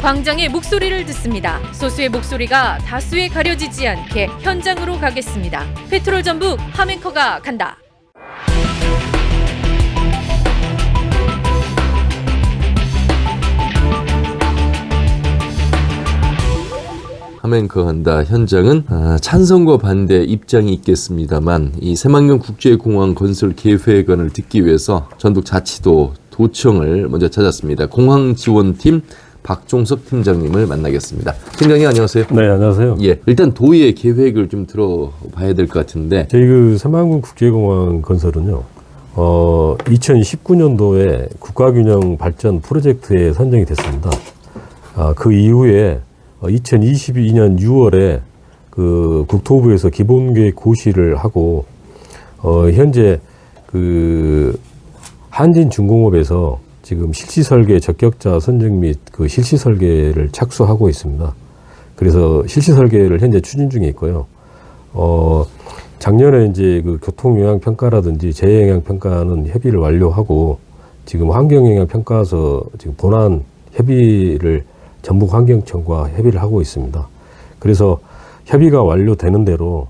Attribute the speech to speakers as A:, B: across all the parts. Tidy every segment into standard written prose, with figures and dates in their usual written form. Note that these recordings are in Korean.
A: 광장의 목소리를 듣습니다. 소수의 목소리가 다수에 가려지지 않게 현장으로 가겠습니다. 페트롤 전북 함앵커가 간다.
B: 함앵커 간다. 현장은 찬성과 반대 입장이 있겠습니다만 이 새만금 국제공항 건설 계획안을 듣기 위해서 전북자치도 도청을 먼저 찾았습니다. 공항지원팀 박종석 팀장님을 만나겠습니다. 팀장님 안녕하세요.
C: 네, 안녕하세요.
B: 예, 일단 도의의 계획을 좀 들어봐야 될 것 같은데
C: 저희 그 새만금 국제공항 건설은요, 2019년도에 국가균형 발전 프로젝트에 선정이 됐습니다. 그 이후에 2022년 6월에 그 국토부에서 기본계획 고시를 하고 현재 그 한진중공업에서 지금 실시설계 적격자 선정 및 그 실시설계를 착수하고 있습니다. 그래서 실시설계를 현재 추진 중에 있고요. 작년에 이제 그 교통영향평가라든지 재해영향평가는 협의를 완료하고 지금 환경영향평가서 지금 본안 협의를 전북환경청과 협의를 하고 있습니다. 그래서 협의가 완료되는 대로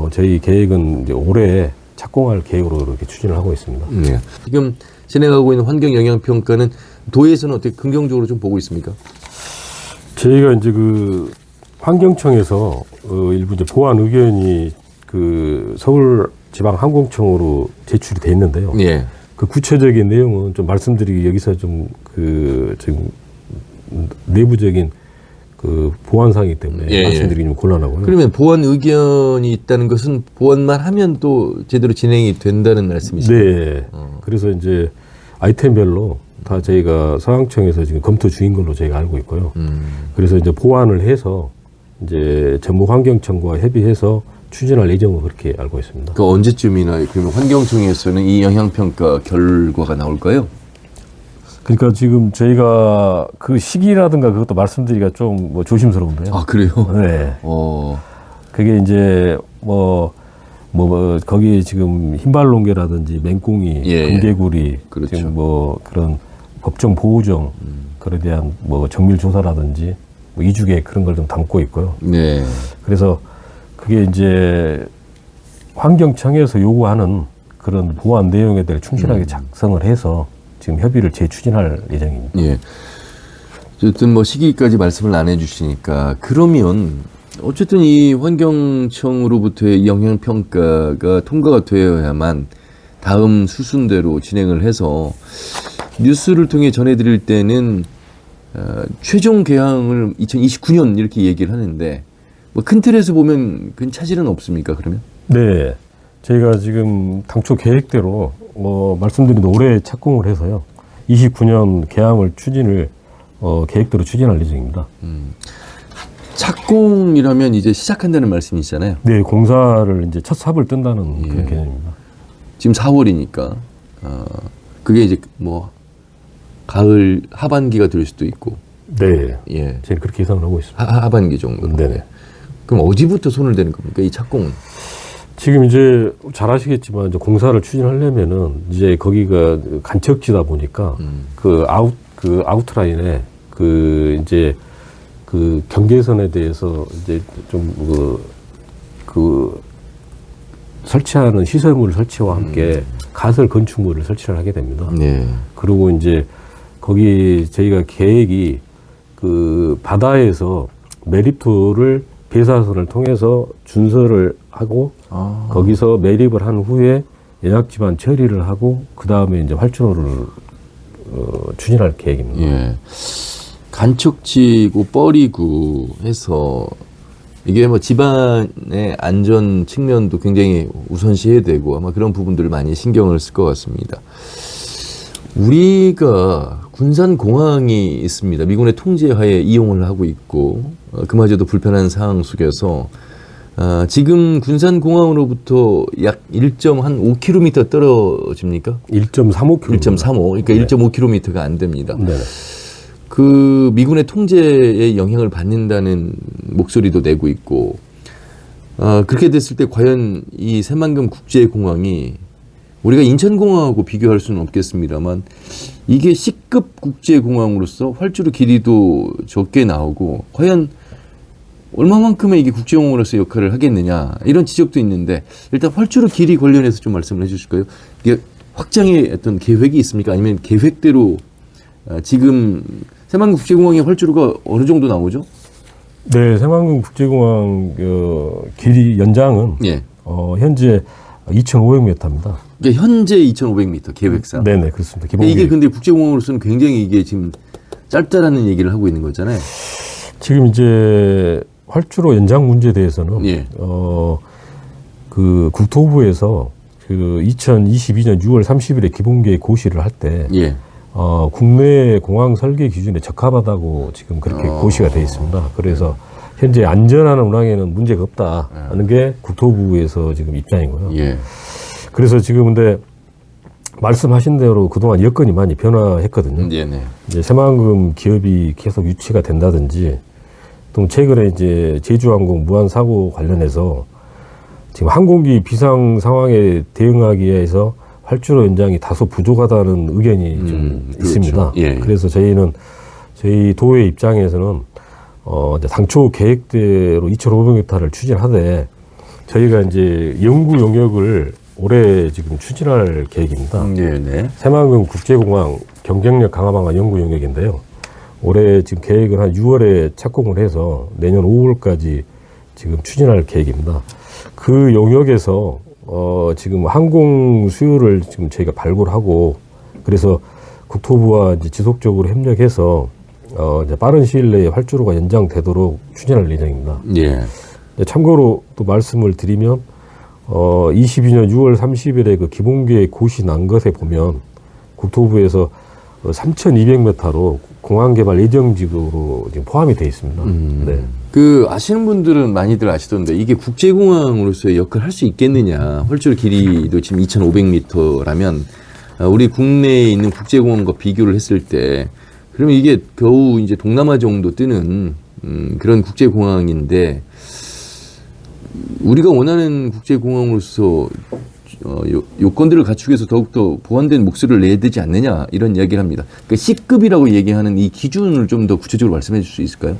C: 저희 계획은 이제 올해 착공할 계획으로 이렇게 추진을 하고 있습니다.
B: 네. 지금 진행하고 있는 환경영향평가는 도에서는 어떻게 긍정적으로 좀 보고 있습니까?
C: 저희가 이제 그 환경청에서 일부 이제 보완 의견이 그 서울지방항공청으로 제출이 돼 있는데요.
B: 예.
C: 그 구체적인 내용은 좀 말씀드리기 여기서 좀 그 지금 내부적인 그 보완사항이기 때문에 말씀드리기 좀 곤란하고요.
B: 그러면 보완 의견이 있다는 것은 보완만 하면 또 제대로 진행이 된다는 말씀이시죠?
C: 네. 그래서 이제 아이템별로 다 저희가 서항청에서 지금 검토 중인 걸로 저희가 알고 있고요. 그래서 이제 보완을 해서 이제 전북환경청과 협의해서 추진할 예정으로 그렇게 알고 있습니다.
B: 그 언제쯤이나 그러면 환경청에서는 이 영향평가 결과가 나올까요?
C: 그러니까 지금 저희가 그 시기라든가 그것도 말씀드리기가 좀 뭐 조심스러운데요.
B: 아, 그래요?
C: 네. 그게 이제 거기에 지금 흰발농개라든지 맹꽁이, 금개구리,
B: 그렇죠.
C: 지금 뭐 그런 법정 보호종, 그에 대한 뭐 정밀 조사라든지 뭐 이주계 그런 걸 좀 담고 있고요.
B: 네.
C: 그래서 그게 이제 환경청에서 요구하는 그런 보완 내용에 대해 충실하게 작성을 해서 지금 협의를 재추진할 예정입니다.
B: 예. 어쨌든 뭐 시기까지 말씀을 안 해주시니까 그러면 어쨌든 이 환경청으로부터의 영향평가가 통과가 되어야만 다음 수순대로 진행을 해서 뉴스를 통해 전해드릴 때는 최종 개항을 2029년 이렇게 얘기를 하는데 뭐 큰 틀에서 보면 그 차질은 없습니까? 그러면?
C: 네, 저희가 지금 당초 계획대로 말씀드린 올해 착공을 해서요 29년 개항을 계획대로 추진할 예정입니다.
B: 착공이라면 이제 시작한다는 말씀이시잖아요.
C: 네, 공사를 이제 첫 삽을 뜬다는 그런 개념입니다.
B: 지금 4월이니까 그게 이제 뭐 가을 하반기가 될 수도 있고.
C: 네,
B: 예.
C: 저희는 그렇게 예상을 하고 있습니다.
B: 하반기 정도.
C: 네네.
B: 그럼 어디부터 손을 대는 겁니까? 이 착공은?
C: 지금 이제 잘 아시겠지만 이제 공사를 추진하려면은 이제 거기가 간척지다 보니까 그 아웃라인에 이제 그 경계선에 대해서 이제 좀 설치하는 시설물 설치와 함께 가설 건축물을 설치를 하게 됩니다.
B: 네.
C: 그리고 이제 거기 저희가 계획이 그 바다에서 매립토를 배사선을 통해서 준설을 하고 거기서 매립을 한 후에 연약지반 처리를 하고 그 다음에 이제 활주로를 추진할 계획입니다.
B: 예. 간척지고 뻘이고 해서 이게 뭐 집안의 안전 측면도 굉장히 우선시해야 되고 아마 그런 부분들을 많이 신경을 쓸 것 같습니다. 우리가 군산공항이 있습니다. 미군의 통제하에 이용을 하고 있고 그마저도 불편한 상황 속에서 지금 군산공항으로부터 약 1.5km 떨어집니까?
C: 1.35km.
B: 1.35. 그러니까
C: 네.
B: 1.5km가 안 됩니다.
C: 네.
B: 그 미군의 통제에 영향을 받는다는 목소리도 내고 있고 그렇게 됐을 때 과연 이 새만금 국제공항이 우리가 인천공항하고 비교할 수는 없겠습니다만 이게 C급 국제공항으로서 활주로 길이도 적게 나오고 과연 얼마만큼의 이게 국제공항으로서 역할을 하겠느냐 이런 지적도 있는데 일단 활주로 길이 관련해서 좀 말씀을 해주실까요? 이게 확장의 어떤 계획이 있습니까? 아니면 계획대로 지금 새만금 국제공항의 활주로가 어느 정도 나오죠?
C: 네, 새만금 국제공항 길이 연장은
B: 예.
C: 현재 2,500m입니다.
B: 그러니까 현재 2,500m 계획상.
C: 네네, 그렇습니다. 기본
B: 이게
C: 계획.
B: 근데 국제공항으로서는 굉장히 이게 지금 짧다라는 얘기를 하고 있는 거잖아요.
C: 지금 이제 활주로 연장 문제에 대해서는
B: 예.
C: 그 국토부에서 그 2022년 6월 30일에 기본계획 고시를 할 때
B: 예.
C: 국내 공항 설계 기준에 적합하다고 지금 그렇게 고시가 되어 있습니다. 그래서 현재 안전한 운항에는 문제가 없다는 게 국토부에서 지금 입장이고요.
B: 예.
C: 그래서 지금 근데 말씀하신 대로 그동안 여건이 많이 변화했거든요.
B: 네네.
C: 이제 새만금 기업이 계속 유치가 된다든지 또 최근에 이제 제주항공 무한 사고 관련해서 지금 항공기 비상 상황에 대응하기 위해서 활주로 연장이 다소 부족하다는 의견이 좀
B: 그렇죠.
C: 있습니다.
B: 예.
C: 그래서 저희는 저희 도의 입장에서는 이제 당초 계획대로 2,500m를 추진하되 저희가 이제 연구 용역을 올해 지금 추진할 계획입니다.
B: 네네.
C: 새만금 국제공항 경쟁력 강화 방안 연구 용역인데요. 올해 지금 계획은 한 6월에 착공을 해서 내년 5월까지 지금 추진할 계획입니다. 그 용역에서 지금 항공 수요를 지금 저희가 발굴하고 그래서 국토부와 이제 지속적으로 협력해서 이제 빠른 시일 내에 활주로가 연장되도록 추진할 예정입니다.
B: 예.
C: 참고로 또 말씀을 드리면 22년 6월 30일에 그 기본계획 고시 난 것에 보면 국토부에서 3,200m로 공항개발 예정지구로 지금 포함이 되어 있습니다. 네.
B: 그 아시는 분들은 많이들 아시던데 이게 국제공항으로서의 역할을 할 수 있겠느냐. 활주로 길이도 지금 2,500m라면 우리 국내에 있는 국제공항과 비교를 했을 때 그러면 이게 겨우 이제 동남아 정도 뜨는 그런 국제공항인데 우리가 원하는 국제공항으로서 요건들을 갖추기 위해서 더욱더 보완된 목소리를 내야 되지 않느냐 이런 이야기를 합니다. 그러니까 C급이라고 얘기하는 이 기준을 좀 더 구체적으로 말씀해 줄 수 있을까요?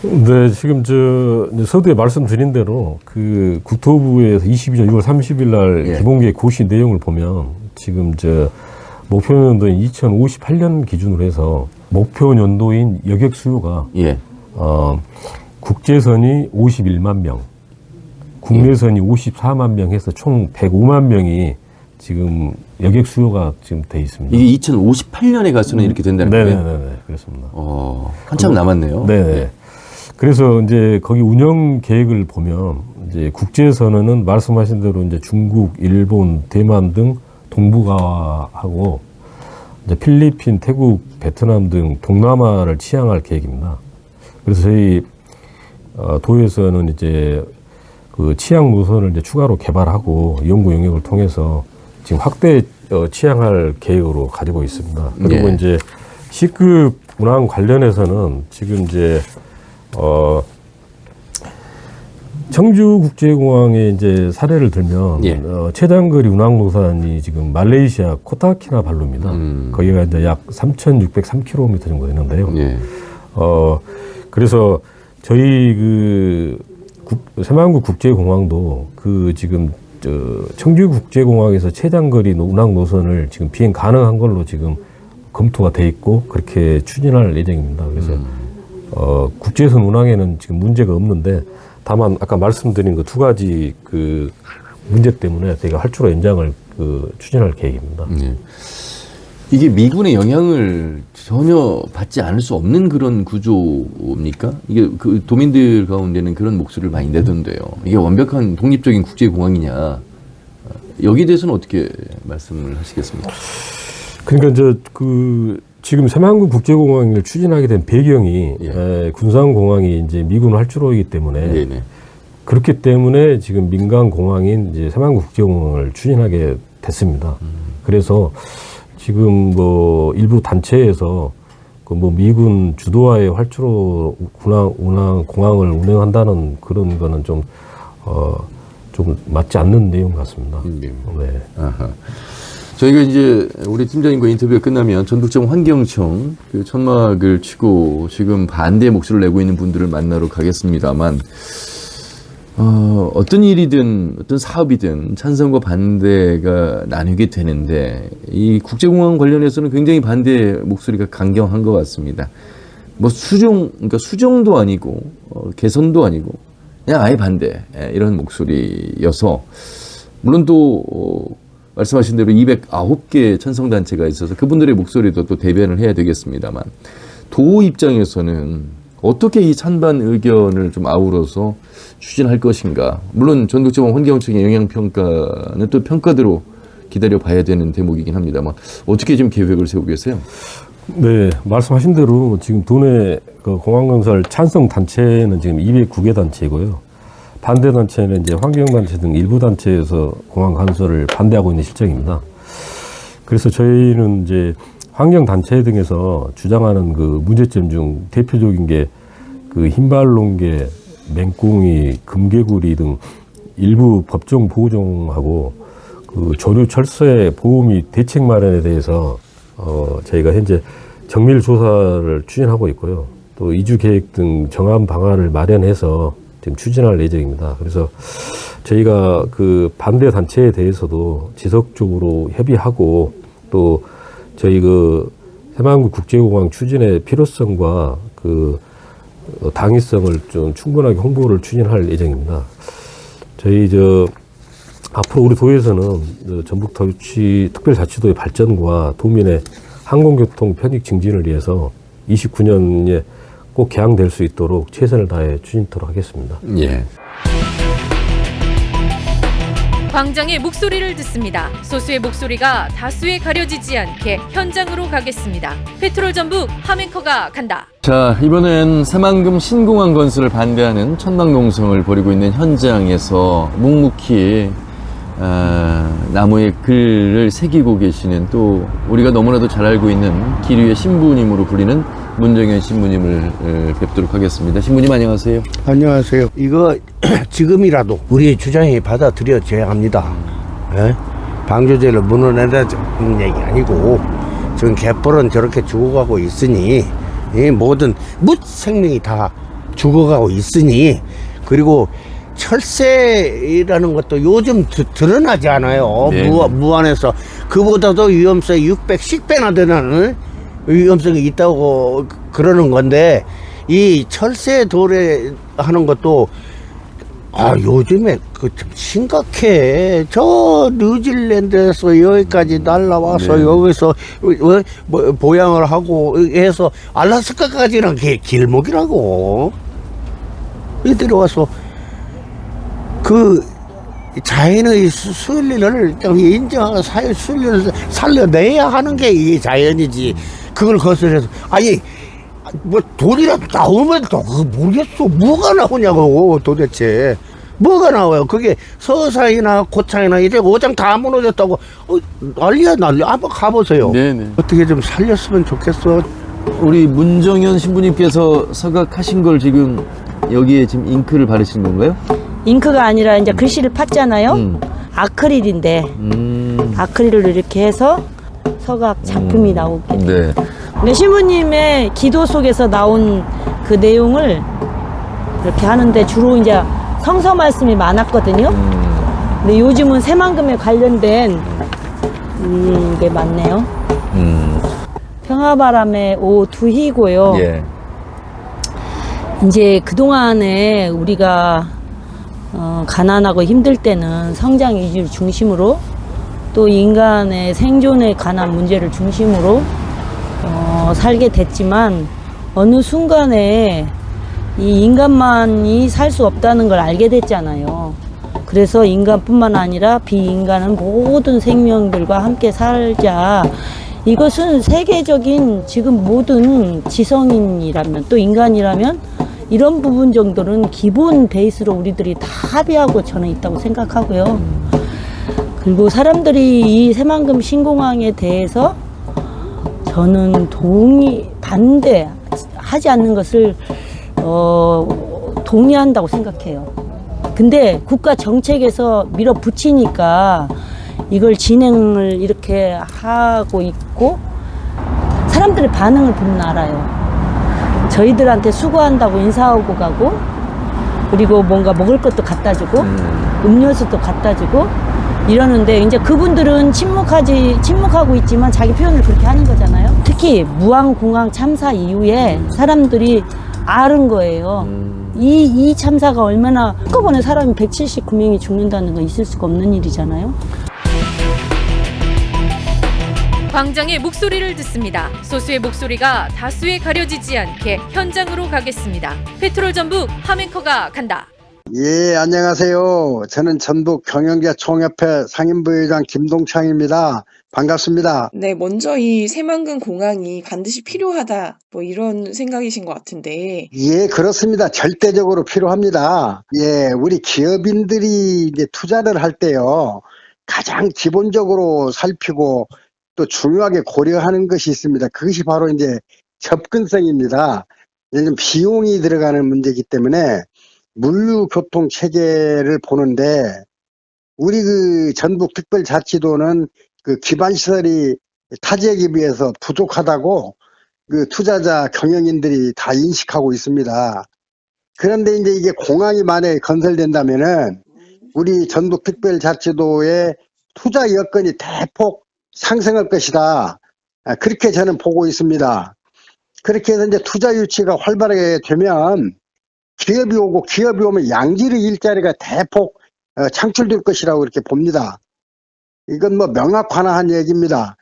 C: 네, 지금 이제 서두에 말씀드린 대로 그 국토부에서 22년 6월 30일 날
B: 예.
C: 기본계획 고시 내용을 보면 지금 목표 연도인 2058년 기준으로 해서 목표 연도인 여객 수요가
B: 예.
C: 국제선이 51만 명, 국내선이 54만 명 해서 총 105만 명이 지금 여객 수요가 지금 돼 있습니다.
B: 이게 2058년에 가서는 이렇게 된다는 거예요?
C: 네네네, 그렇습니다.
B: 한참 남았네요.
C: 네네.
B: 예.
C: 그래서 이제 거기 운영 계획을 보면 이제 국제선언은 말씀하신 대로 이제 중국, 일본, 대만 등 동북아하고 이제 필리핀, 태국, 베트남 등 동남아를 치향할 계획입니다. 그래서 저희 도에서는 이제 그 치향 노선을 이제 추가로 개발하고 연구 영역을 통해서 지금 확대 치향할 계획으로 가지고 있습니다. 그리고
B: 예.
C: 이제 C급 운항 관련해서는 지금 이제 청주국제공항의 이제 사례를 들면
B: 예.
C: 최장거리 운항로선이 지금 말레이시아 코타키나발루입니다. 거기가 이제 약 3,603km 정도 되는데요.
B: 예.
C: 그래서 저희 새만금 국제공항도 지금 청주국제공항에서 최장거리 운항 노선을 지금 비행 가능한 걸로 지금 검토가 돼 있고 그렇게 추진할 예정입니다. 그래서 국제선 운항에는 지금 문제가 없는데 다만 아까 말씀드린 그 두 가지 그 문제 때문에 저희가 활주로 연장을 추진할 계획입니다.
B: 예. 이게 미군의 영향을 전혀 받지 않을 수 없는 그런 구조입니까? 이게 그 도민들 가운데는 그런 목소리를 많이 내던데요. 이게 완벽한 독립적인 국제공항이냐? 여기에 대해서는 어떻게 말씀을 하시겠습니까?
C: 그러니까 이제 지금 새만금 국제공항을 추진하게 된 배경이 군산공항이 이제 미군 활주로이기 때문에
B: 네네.
C: 그렇기 때문에 지금 민간 공항인 이제 새만금 국제공항을 추진하게 됐습니다. 그래서 지금 일부 단체에서 미군 주도하에 활주로 공항을 운영한다는 그런 거는 좀 맞지 않는 내용 같습니다.
B: 네.
C: 네.
B: 아하. 저희가 이제 우리 팀장님과 인터뷰가 끝나면 전북청 환경청 그 천막을 치고 지금 반대의 목소리를 내고 있는 분들을 만나러 가겠습니다만, 어떤 일이든 어떤 사업이든 찬성과 반대가 나뉘게 되는데 이 국제공항 관련해서는 굉장히 반대 목소리가 강경한 것 같습니다. 뭐 그러니까 수정도 아니고 개선도 아니고 그냥 아예 반대 이런 목소리여서, 물론 또 말씀하신 대로 209개 찬성단체가 있어서 그분들의 목소리도 또 대변을 해야 되겠습니다만, 도 입장에서는 어떻게 이 찬반 의견을 좀 아우러서 추진할 것인가. 물론 전북지방 환경청의 영향평가는 또 평가대로 기다려봐야 되는 대목이긴 합니다만, 어떻게 지금 계획을 세우고 계세요?
C: 네, 말씀하신 대로 지금 도내 그 공항건설 찬성 단체는 지금 209개 단체이고요. 반대 단체는 이제 환경단체 등 일부 단체에서 공항 건설을 반대하고 있는 실정입니다. 그래서 저희는 이제 환경단체 등에서 주장하는 그 문제점 중 대표적인 게 그 흰발롱개, 맹꽁이, 금개구리 등 일부 법정 보호종하고 그 조류 철새 보호 및 대책 마련에 대해서 저희가 현재 정밀 조사를 추진하고 있고요. 또 이주 계획 등 정한 방안을 마련해서 지금 추진할 예정입니다. 그래서 저희가 그 반대 단체에 대해서도 지속적으로 협의하고, 또 저희 그 새만금 국제공항 추진의 필요성과 그 당위성을 좀 충분하게 홍보를 추진할 예정입니다. 저희 앞으로 우리 도에서는 전북 특별자치도의 발전과 도민의 항공교통 편익 증진을 위해서 29년에 꼭 개항될 수 있도록 최선을 다해 추진토록 하겠습니다.
B: 예.
A: 광장의 목소리를 듣습니다. 소수의 목소리가 다수에 가려지지 않게 현장으로 가겠습니다. 페트롤 전북 함앵커가 간다.
B: 자, 이번엔 새만금 신공항 건설을 반대하는 천막 농성을 벌이고 있는 현장에서 묵묵히 나무에 글을 새기고 계시는, 또 우리가 너무나도 잘 알고 있는 기류의 신부님으로 불리는 문정현 신부님을 뵙도록 하겠습니다. 신부님 안녕하세요.
D: 안녕하세요. 이거 지금이라도 우리의 주장이 받아들여져야 합니다. 예? 방조제를 무너내자는 얘기 아니고, 지금 갯벌은 저렇게 죽어가고 있으니, 이 모든 생명이 다 죽어가고 있으니, 그리고 철새라는 것도 요즘 드러나지 않아요.
B: 네.
D: 무안에서 그보다도 위험성이 610배나 되는 위험성이 있다고 그러는 건데, 이 철새 도래 하는 것도 요즘에 참 심각해. 저 뉴질랜드에서 여기까지 날라와서
B: 네.
D: 여기서 보양을 하고 해서 알라스카까지는 길목이라고. 이들이 와서 그 자연의 순리를 인정하고 순리를 살려내야 하는 게 이게 자연이지. 그걸 거슬려서 돈이라도 나오면 또 모르겠어. 뭐가 나오냐고. 도대체 뭐가 나와요? 그게 서사이나 고창이나 이제 오장 다 무너졌다고 난리야. 한번 가보세요.
B: 네네.
D: 어떻게 좀 살렸으면 좋겠어.
B: 우리 문정현 신부님께서 서각하신 걸 지금 여기에 지금 잉크를 바르신 건가요?
E: 잉크가 아니라 이제 글씨를 팠잖아요. 아크릴인데 아크릴을 이렇게 해서 서각 작품이 나오게.
B: 네.
E: 근데 신부님의 기도 속에서 나온 그 내용을 이렇게 하는데 주로 이제 성서 말씀이 많았거든요. 근데 요즘은 새만금에 관련된 게 많네요. 평화바람의 오두희고요.
B: 예.
E: 이제 그동안에 우리가 가난하고 힘들 때는 성장 위주를 중심으로, 또 인간의 생존에 관한 문제를 중심으로 살게 됐지만, 어느 순간에 이 인간만이 살 수 없다는 걸 알게 됐잖아요. 그래서 인간뿐만 아니라 비인간은 모든 생명들과 함께 살자. 이것은 세계적인 지금 모든 지성인이라면, 또 인간이라면 이런 부분 정도는 기본 베이스로 우리들이 다 합의하고 저는 있다고 생각하고요. 그리고 사람들이 이 새만금 신공항에 대해서 저는 반대하지 않는 것을 동의한다고 생각해요. 근데 국가 정책에서 밀어붙이니까 이걸 진행을 이렇게 하고 있고 사람들의 반응을 보면 알아요. 저희들한테 수고한다고 인사하고 가고 그리고 뭔가 먹을 것도 갖다 주고 음료수도 갖다 주고 이러는데 이제 그분들은 침묵하고 있지만 자기 표현을 그렇게 하는 거잖아요. 특히 무안공항 참사 이후에 사람들이 아는 거예요. 이 참사가 얼마나 한꺼번에 사람이 179명이 죽는다는 거 있을 수가 없는 일이잖아요.
A: 광장의 목소리를 듣습니다. 소수의 목소리가 다수에 가려지지 않게 현장으로 가겠습니다. 페트롤 전북 하멘커가 간다.
F: 예, 안녕하세요. 저는 전북 경영자 총협회 상임부회장 김동창입니다. 반갑습니다.
G: 네, 먼저 이 새만금 공항이 반드시 필요하다, 뭐 이런 생각이신 것 같은데.
F: 예, 그렇습니다. 절대적으로 필요합니다. 예, 우리 기업인들이 이제 투자를 할 때요, 가장 기본적으로 살피고 또 중요하게 고려하는 것이 있습니다. 그것이 바로 이제 접근성입니다. 요즘 비용이 들어가는 문제이기 때문에 물류교통 체계를 보는데 우리 그 전북특별자치도는 그 기반시설이 타 지역에 비해서 부족하다고 그 투자자 경영인들이 다 인식하고 있습니다. 그런데 이제 이게 공항이 만약에 건설된다면은 우리 전북특별자치도의 투자 여건이 대폭 상승할 것이다. 그렇게 저는 보고 있습니다. 그렇게 해서 이제 투자 유치가 활발하게 되면 기업이 오고 기업이 오면 양질의 일자리가 대폭 창출될 것이라고 이렇게 봅니다. 이건 뭐 명확한 얘기입니다.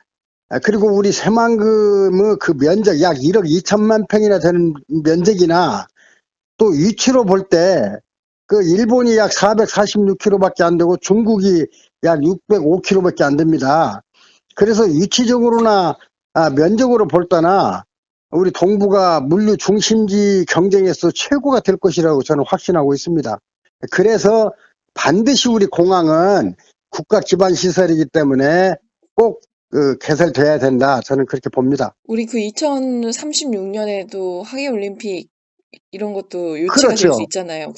F: 그리고 우리 새만금의 그 면적 약 1억 2천만 평이나 되는 면적이나 또 위치로 볼 때 그 일본이 약 446km밖에 안 되고 중국이 약 605km밖에 안 됩니다. 그래서 위치적으로나 면적으로 볼 때나 우리 동부가 물류 중심지 경쟁에서 최고가 될 것이라고 저는 확신하고 있습니다. 그래서 반드시 우리 공항은 국가 기반 시설이기 때문에 꼭 개설돼야 된다. 저는 그렇게 봅니다.
G: 우리 그 2036년에도 하계올림픽 이런 것도 유치가
F: 그렇죠.
G: 될 수 있잖아요.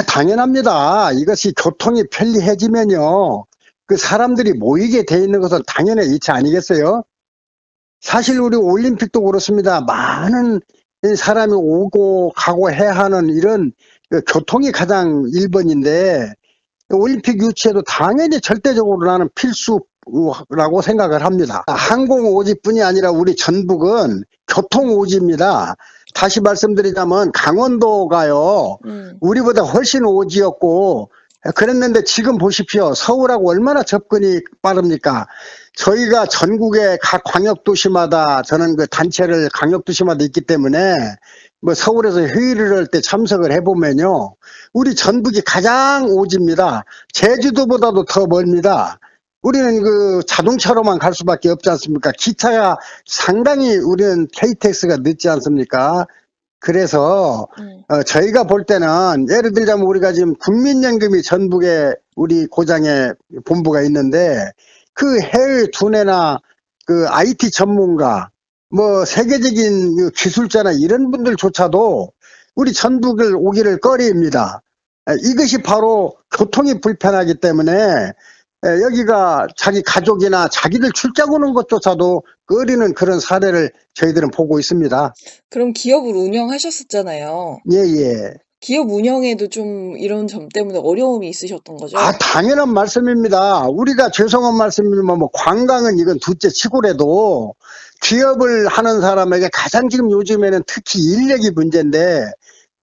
F: 당연합니다. 이것이 교통이 편리해지면요. 그 사람들이 모이게 돼 있는 것은 당연한 이치 아니겠어요? 사실 우리 올림픽도 그렇습니다. 많은 사람이 오고 가고 해야 하는 이런 교통이 가장 1번인데 올림픽 유치에도 당연히 절대적으로 나는 필수라고 생각을 합니다. 항공 오지뿐이 아니라 우리 전북은 교통 오지입니다. 다시 말씀드리자면 강원도가요. 우리보다 훨씬 오지였고 그랬는데 지금 보십시오. 서울하고 얼마나 접근이 빠릅니까? 저희가 전국의 각 광역도시마다 저는 그 단체를 광역도시마다 있기 때문에 뭐 서울에서 회의를 할 때 참석을 해보면요. 우리 전북이 가장 오지입니다. 제주도보다도 더 멀습니다. 우리는 그 자동차로만 갈 수밖에 없지 않습니까? 기차가 상당히 우리는 KTX가 늦지 않습니까? 그래서 저희가 볼 때는 예를 들자면 우리가 지금 국민연금이 전북에 우리 고장에 본부가 있는데 그 해외 두뇌나 그 IT 전문가 뭐 세계적인 기술자나 이런 분들조차도 우리 전북을 오기를 꺼려입니다. 이것이 바로 교통이 불편하기 때문에 여기가 자기 가족이나 자기들 출장 오는 것조차도 꺼리는 그런 사례를 저희들은 보고 있습니다.
G: 그럼 기업을 운영하셨었잖아요.
F: 예.
G: 기업 운영에도 좀 이런 점 때문에 어려움이 있으셨던 거죠?
F: 당연한 말씀입니다. 우리가 죄송한 말씀이지만 뭐 관광은 이건 둘째 치고라도 기업을 하는 사람에게 가장 지금 요즘에는 특히 인력이 문제인데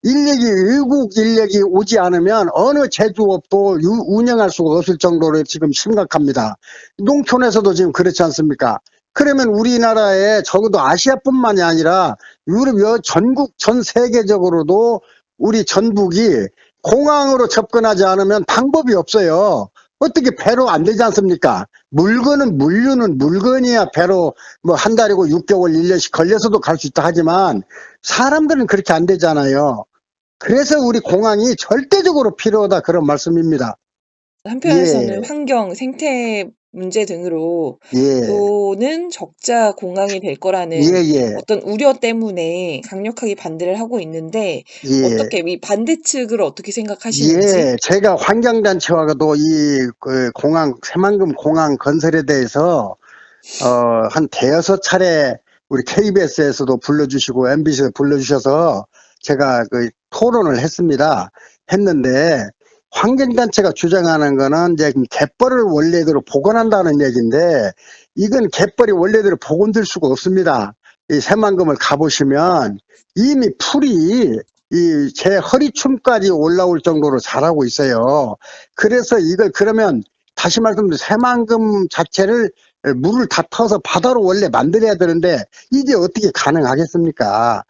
F: 외국 인력이 오지 않으면 어느 제조업도 운영할 수가 없을 정도로 지금 심각합니다. 농촌에서도 지금 그렇지 않습니까? 그러면 우리나라에 적어도 아시아뿐만이 아니라 유럽 전국 전 세계적으로도 우리 전북이 공항으로 접근하지 않으면 방법이 없어요. 어떻게 배로 안 되지 않습니까? 물류는 물건이야 배로 뭐 한 달이고 6개월 1년씩 걸려서도 갈 수 있다 하지만 사람들은 그렇게 안 되잖아요. 그래서 우리 공항이 절대적으로 필요하다 그런 말씀입니다.
G: 한편에서는
F: 예.
G: 환경, 생태 문제 등으로
F: 예.
G: 또는 적자 공항이 될 거라는
F: 예.
G: 어떤 우려 때문에 강력하게 반대를 하고 있는데
F: 예.
G: 어떻게 이 반대 측을 어떻게 생각하시는지?
F: 예, 제가 환경단체와도 그 공항, 새만금 공항 건설에 대해서, 한 대여섯 차례 우리 KBS에서도 불러주시고 MBC에서 불러주셔서 제가 그 토론을 했는데, 환경단체가 주장하는 거는 이제 갯벌을 원래대로 복원한다는 얘기인데, 이건 갯벌이 원래대로 복원될 수가 없습니다. 이 새만금을 가보시면 이미 풀이 제 허리춤까지 올라올 정도로 자라고 있어요. 그래서 이걸 그러면 다시 말씀드리면 새만금 자체를 물을 다 터서 바다로 원래 만들어야 되는데 이게 어떻게 가능하겠습니까?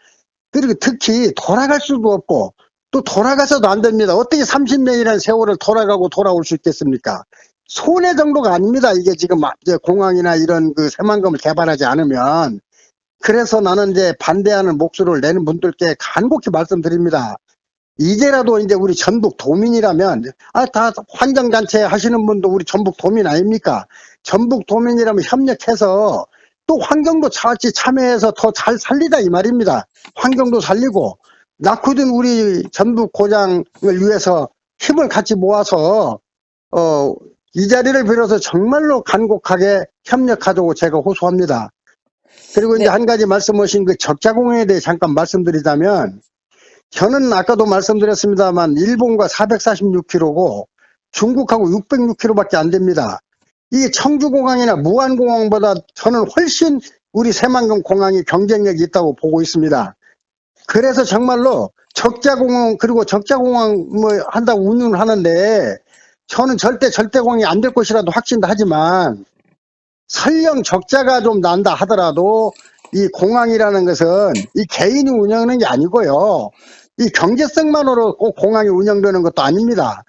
F: 그리고 특히 돌아갈 수도 없고 또 돌아가서도 안 됩니다. 어떻게 30년이라는 세월을 돌아가고 돌아올 수 있겠습니까? 손해 정도가 아닙니다. 이게 지금 이제 공항이나 이런 그 새만금을 개발하지 않으면. 그래서 나는 이제 반대하는 목소리를 내는 분들께 간곡히 말씀드립니다. 이제라도 이제 우리 전북 도민이라면, 다 환경단체 하시는 분도 우리 전북 도민 아닙니까? 전북 도민이라면 협력해서 또 환경도 같이 참여해서 더 잘 살리다 이 말입니다. 환경도 살리고, 낙후된 우리 전북 고장을 위해서 힘을 같이 모아서, 이 자리를 빌어서 정말로 간곡하게 협력하자고 제가 호소합니다. 그리고 이제
G: 네.
F: 한 가지 말씀하신 그 적자공항에 대해 잠깐 말씀드리자면, 저는 아까도 말씀드렸습니다만 일본과 446km고 중국하고 606km밖에 안 됩니다. 이게 청주공항이나 무안공항보다 저는 훨씬 우리 새만금 공항이 경쟁력이 있다고 보고 있습니다. 그래서 정말로 적자공항, 그리고 적자공항 뭐 한다고 운운을 하는데, 저는 절대공항이 안 될 것이라도 확신도 하지만, 설령 적자가 좀 난다 하더라도 이 공항이라는 것은 이 개인이 운영하는 게 아니고요. 이 경제성만으로 꼭 공항이 운영되는 것도 아닙니다.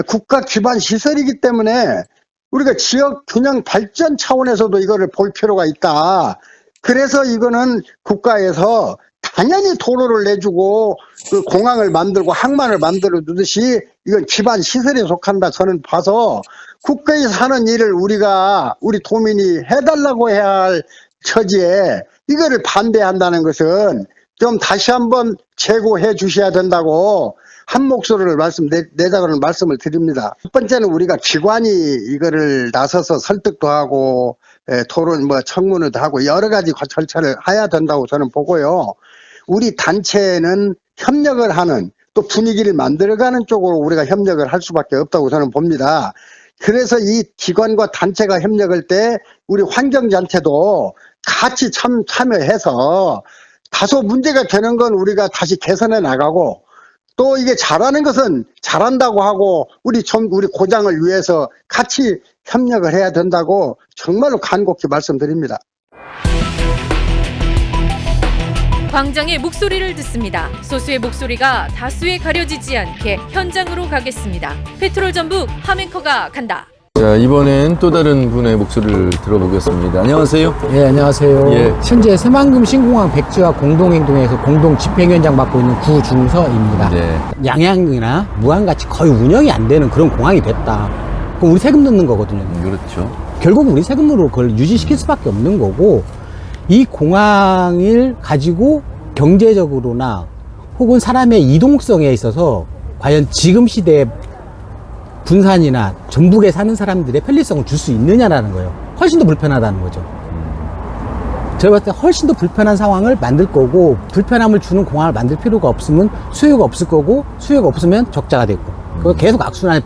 F: 국가 기반 시설이기 때문에 우리가 지역 균형 발전 차원에서도 이거를 볼 필요가 있다. 그래서 이거는 국가에서 당연히 도로를 내주고 그 공항을 만들고 항만을 만들어 주듯이 이건 기반 시설에 속한다 저는 봐서, 국가에서 하는 일을 우리 도민이 해달라고 해야 할 처지에 이거를 반대한다는 것은 좀 다시 한번 재고해 주셔야 된다고 한 목소리를 내자고는 말씀을 드립니다. 첫 번째는 우리가 기관이 이거를 나서서 설득도 하고 토론 청문회도 하고 여러 가지 절차를 해야 된다고 저는 보고요. 우리 단체는 협력을 하는, 또 분위기를 만들어가는 쪽으로 우리가 협력을 할 수밖에 없다고 저는 봅니다. 그래서 이 기관과 단체가 협력할 때 우리 환경단체도 같이 참여해서 다소 문제가 되는 건 우리가 다시 개선해 나가고, 또 이게 잘하는 것은 잘한다고 하고 우리 고장을 위해서 같이 협력을 해야 된다고 정말로 간곡히 말씀드립니다.
A: 광장의 목소리를 듣습니다. 소수의 목소리가 다수에 가려지지 않게 현장으로 가겠습니다. 페트롤 전북 하멘커가 간다.
B: 자, 이번엔 또 다른 분의 목소리를 들어보겠습니다. 안녕하세요.
H: 네, 안녕하세요.
B: 예.
H: 현재 새만금 신공항 백지화 공동행동에서 공동 집행위원장 맡고 있는 구중서입니다.
B: 네.
H: 양양이나 무안같이 거의 운영이 안 되는 그런 공항이 됐다. 그럼 우리 세금 넣는 거거든요.
B: 그렇죠.
H: 결국 우리 세금으로 그걸 유지시킬 수밖에 없는 거고, 이 공항을 가지고 경제적으로나 혹은 사람의 이동성에 있어서 과연 지금 시대에 군산이나 전북에 사는 사람들의 편리성을 줄 수 있느냐라는 거예요. 훨씬 더 불편하다는 거죠. 제가 봤을 때 훨씬 더 불편한 상황을 만들 거고, 불편함을 주는 공항을 만들 필요가 없으면 수요가 없을 거고, 수요가 없으면 적자가 되고, 그거 계속 악순환이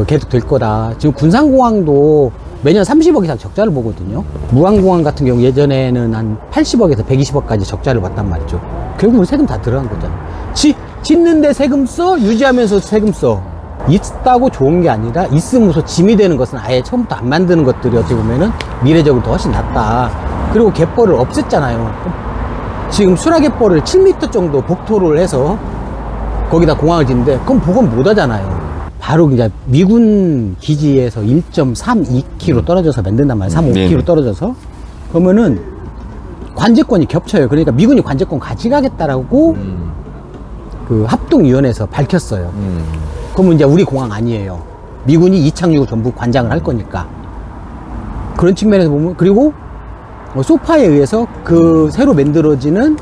H: 계속 될 거다. 지금 군산공항도 매년 30억 이상 적자를 보거든요. 무안공항 같은 경우 예전에는 한 80억에서 120억까지 적자를 봤단 말이죠. 결국은 세금 다 들어간 거잖아요. 짓는데 세금 써, 유지하면서 세금 써. 있다고 좋은 게 아니라 있으면서 짐이 되는 것은 아예 처음부터 안 만드는 것들이 어찌 보면은 미래적으로 더 훨씬 낫다. 그리고 갯벌을 없앴잖아요. 지금 수라갯벌을 7m 정도 복토를 해서 거기다 공항을 짓는데 그건 복원 못 하잖아요. 바로 이제 미군 기지에서 1.32km 떨어져서 만든단 말이에요. 3.5km 떨어져서. 그러면은 관제권이 겹쳐요. 그러니까 미군이 관제권 가져가겠다라고 그 합동위원회에서 밝혔어요. 그러면 이제 우리 공항 아니에요. 미군이 이창유 전북 관장을 할 거니까. 그런 측면에서 보면, 그리고 소파에 의해서 그 새로 만들어지는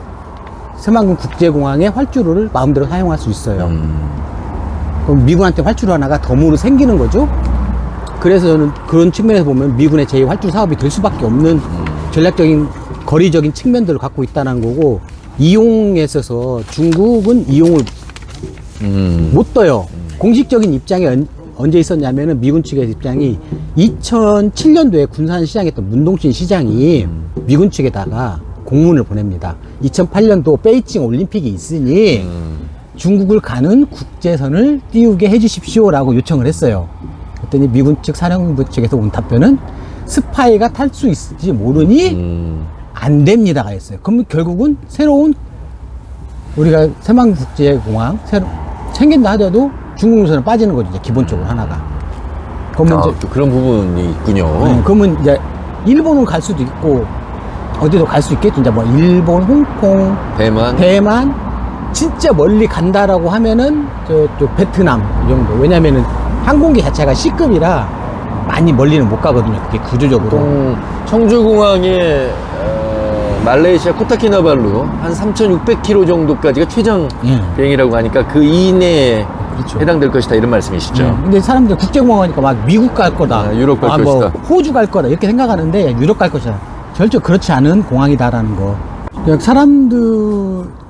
H: 새만금 국제공항의 활주로를 마음대로 사용할 수 있어요. 그럼 미군한테 활주로 하나가 덤으로 생기는 거죠. 그래서 저는 그런 측면에서 보면 미군의 제2활주로 사업이 될 수밖에 없는 전략적인 거리적인 측면들을 갖고 있다는 거고, 이용에 있어서 중국은 이용을 못 떠요. 공식적인 입장이 언제 있었냐면은 미군 측의 입장이 2007년도에 군산 시장했던 문동신 시장이 미군 측에다가 공문을 보냅니다. 2008년도 베이징 올림픽이 있으니 중국을 가는 국제선을 띄우게 해주십시오라고 요청을 했어요. 그랬더니 미군 측 사령부 측에서 온 답변은 스파이가 탈 수 있을지 모르니 안 됩니다가 했어요. 그럼 결국은 새로운 우리가 새만금 국제공항 새로 생긴다 하더라도 중국 노선은 빠지는 거죠. 이제 기본적으로 하나가. 그러면 이제
B: 또 그런 부분이 있군요.
H: 그러면 이제 일본은 갈 수도 있고 어디도 갈 수 있겠죠. 이제 뭐 일본, 홍콩, 대만 진짜 멀리 간다라고 하면은 저 베트남 이 정도. 왜냐면은 항공기 자체가 C급이라 많이 멀리는 못 가거든요. 그게 구조적으로.
B: 청주공항에 말레이시아 코타키나발루 한 3,600km 정도까지가 최장 비행이라고 하니까 그 이내에
H: 그렇죠.
B: 해당될 것이다 이런 말씀이시죠.
H: 근데 사람들 국제공항 하니까 막 미국 갈 거다,
B: 유럽 갈
H: 뭐
B: 것이다.
H: 호주 갈 거다 이렇게 생각하는데 유럽 갈 것이다. 절대 그렇지 않은 공항이다라는 거. 그냥 사람들,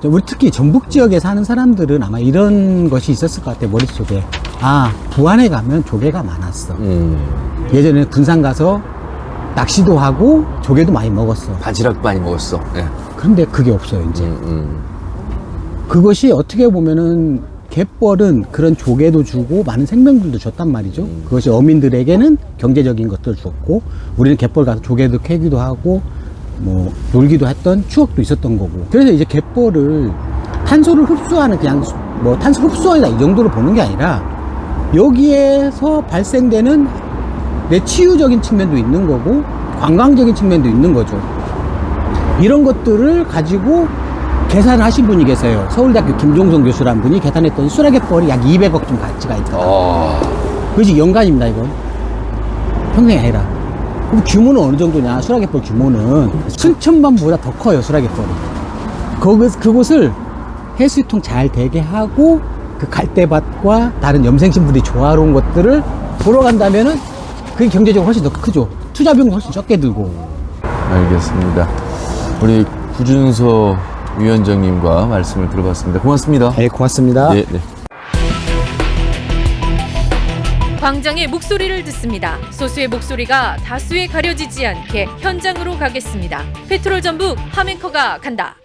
H: 우리 특히 전북 지역에 사는 사람들은 아마 이런 것이 있었을 것 같아요. 머릿속에. 아, 부안에 가면 조개가 많았어. 예전에 군산 가서 낚시도 하고 조개도 많이 먹었어.
B: 바지락 많이 먹었어. 네.
H: 그런데 그게 없어요, 이제. 그것이 어떻게 보면은 갯벌은 그런 조개도 주고 많은 생명들도 줬단 말이죠. 그것이 어민들에게는 경제적인 것들을 줬고, 우리는 갯벌 가서 조개도 캐기도 하고 뭐 놀기도 했던 추억도 있었던 거고. 그래서 이제 갯벌을 탄소를 흡수하는, 그냥 뭐 탄소 흡수원이다 이 정도로 보는 게 아니라 여기에서 발생되는 내 치유적인 측면도 있는 거고 관광적인 측면도 있는 거죠. 이런 것들을 가지고 계산을 하신 분이 계세요. 서울대학교 김종성 교수라는 분이 계산했더니 수라갯벌이 약 200억 좀 가치가 있다. 그것이 연간입니다, 이건. 평생이 아니라. 그럼 규모는 어느 정도냐? 수라갯벌 규모는 순천만보다 더 커요, 수라갯벌이. 그곳을 해수유통 잘 되게 하고 그 갈대밭과 다른 염생식물이 조화로운 것들을 보러 간다면은 그게 경제적으로 훨씬 더 크죠. 투자 비용도 훨씬 적게 들고.
B: 알겠습니다. 우리 구준서 위원장님과 말씀을 들어봤습니다. 고맙습니다.
H: 네, 고맙습니다.
B: 네, 네.
A: 광장의 목소리를 듣습니다. 소수의 목소리가 다수에 가려지지 않게 현장으로 가겠습니다. 페트롤 전북 함앵커가 간다.